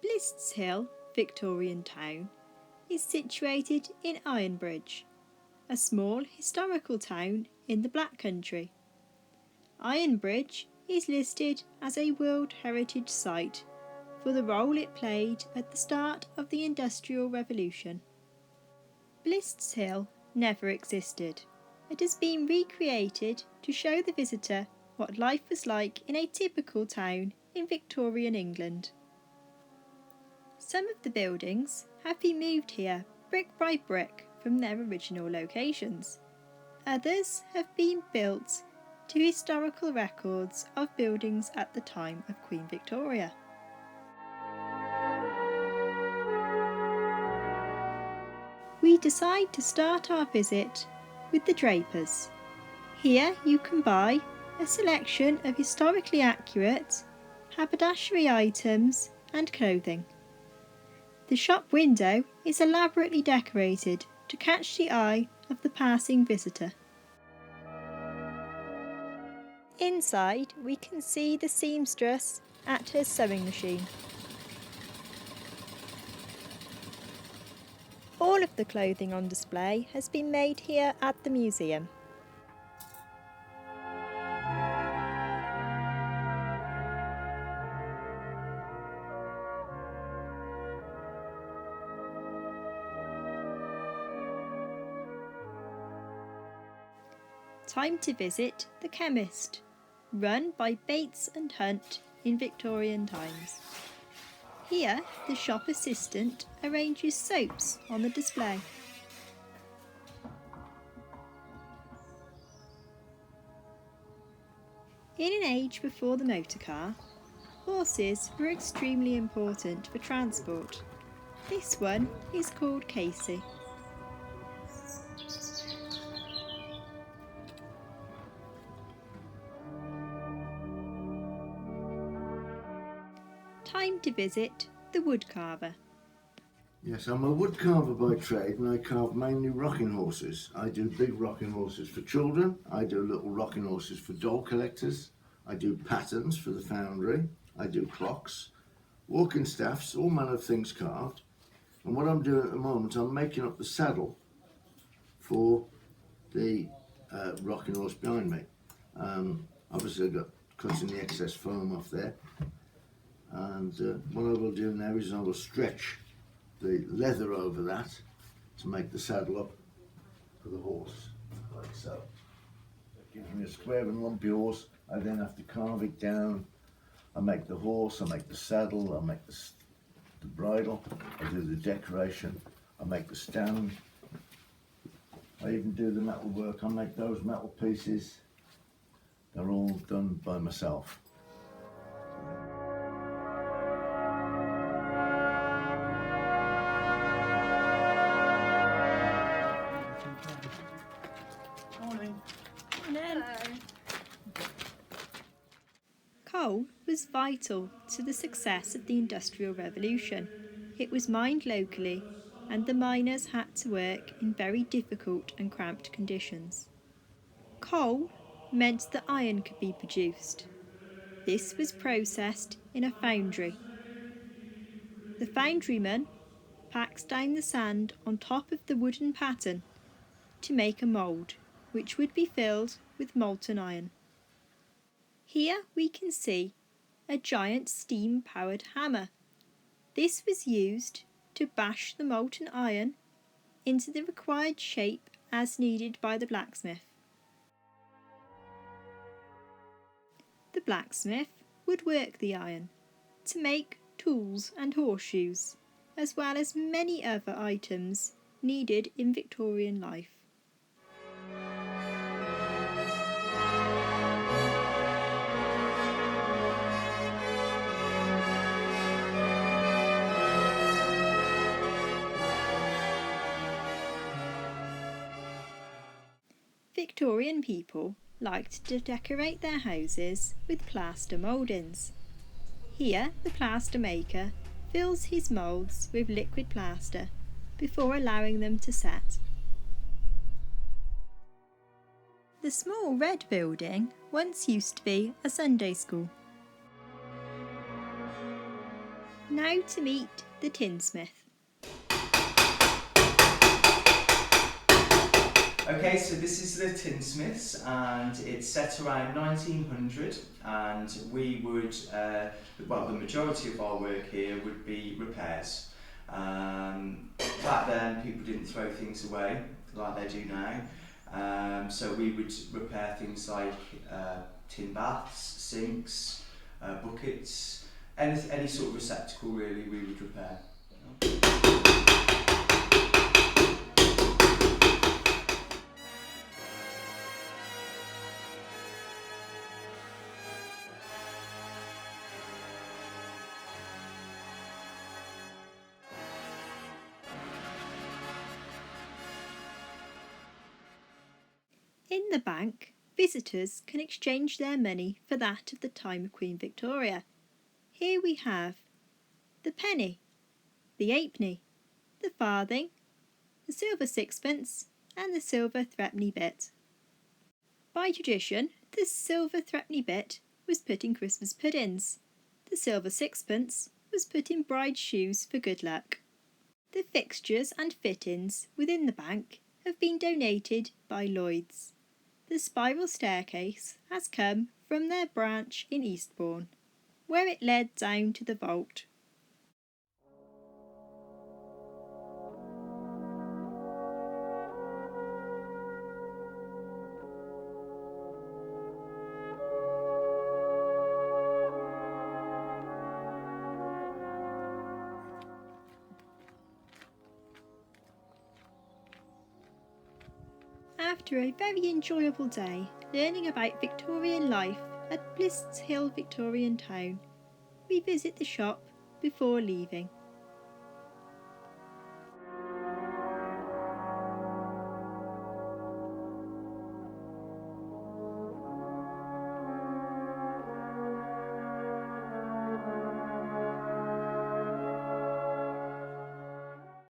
Blist Hill, Victorian town, is situated in Ironbridge, a small historical town in the Black Country. Ironbridge is listed as a World Heritage Site for the role it played at the start of the Industrial Revolution. Blist Hill never existed. It has been recreated to show the visitor what life was like in a typical town in Victorian England. Some of the buildings have been moved here brick by brick from their original locations. Others have been built to historical records of buildings at the time of Queen Victoria. We decide to start our visit with the Drapers. Here you can buy a selection of historically accurate haberdashery items and clothing. The shop window is elaborately decorated to catch the eye of the passing visitor. Inside we can see the seamstress at her sewing machine. All of the clothing on display has been made here at the museum. Time to visit the chemist, run by Bates and Hunt in Victorian times. Here, the shop assistant arranges soaps on the display. In an age before the motor car, horses were extremely important for transport. This one is called Casey. Time to visit the woodcarver. Yes, I'm a woodcarver by trade and I carve mainly rocking horses. I do big rocking horses for children, I do little rocking horses for doll collectors, I do patterns for the foundry, I do clocks, walking staffs, all manner of things carved. And what I'm doing at the moment, I'm making up the saddle for the rocking horse behind me. Obviously I've got cutting the excess foam off there. And what I will do now is I will stretch the leather over that to make the saddle up for the horse, like so. It gives me a square and lumpy horse. I then have to carve it down. I make the horse, I make the saddle, I make the bridle, I do the decoration, I make the stand. I even do the metal work. I make those metal pieces. They're all done by myself. Coal was vital to the success of the Industrial Revolution. It was mined locally, and the miners had to work in very difficult and cramped conditions. Coal meant that iron could be produced. This was processed in a foundry. The foundryman packs down the sand on top of the wooden pattern to make a mould, which would be filled with molten iron. Here we can see a giant steam-powered hammer. This was used to bash the molten iron into the required shape as needed by the blacksmith. The blacksmith would work the iron to make tools and horseshoes, as well as many other items needed in Victorian life. Victorian people liked to decorate their houses with plaster mouldings. Here the plaster maker fills his moulds with liquid plaster before allowing them to set. The small red building once used to be a Sunday school. Now to meet the tinsmith. Okay, so this is the tinsmiths, and it's set around 1900, and we would, well, the majority of our work here would be repairs. Back then people didn't throw things away like they do now, so we would repair things like tin baths, sinks, buckets, any sort of receptacle really we would repair. In the bank, visitors can exchange their money for that of the time of Queen Victoria. Here we have the penny, the halfpenny, the farthing, the silver sixpence and the silver threepenny bit. By tradition, the silver threepenny bit was put in Christmas puddings. The silver sixpence was put in bride's shoes for good luck. The fixtures and fittings within the bank have been donated by Lloyd's. The spiral staircase has come from their branch in Eastbourne, where it led down to the vault. After a very enjoyable day learning about Victorian life at Blist Hill Victorian Town, we visit the shop before leaving.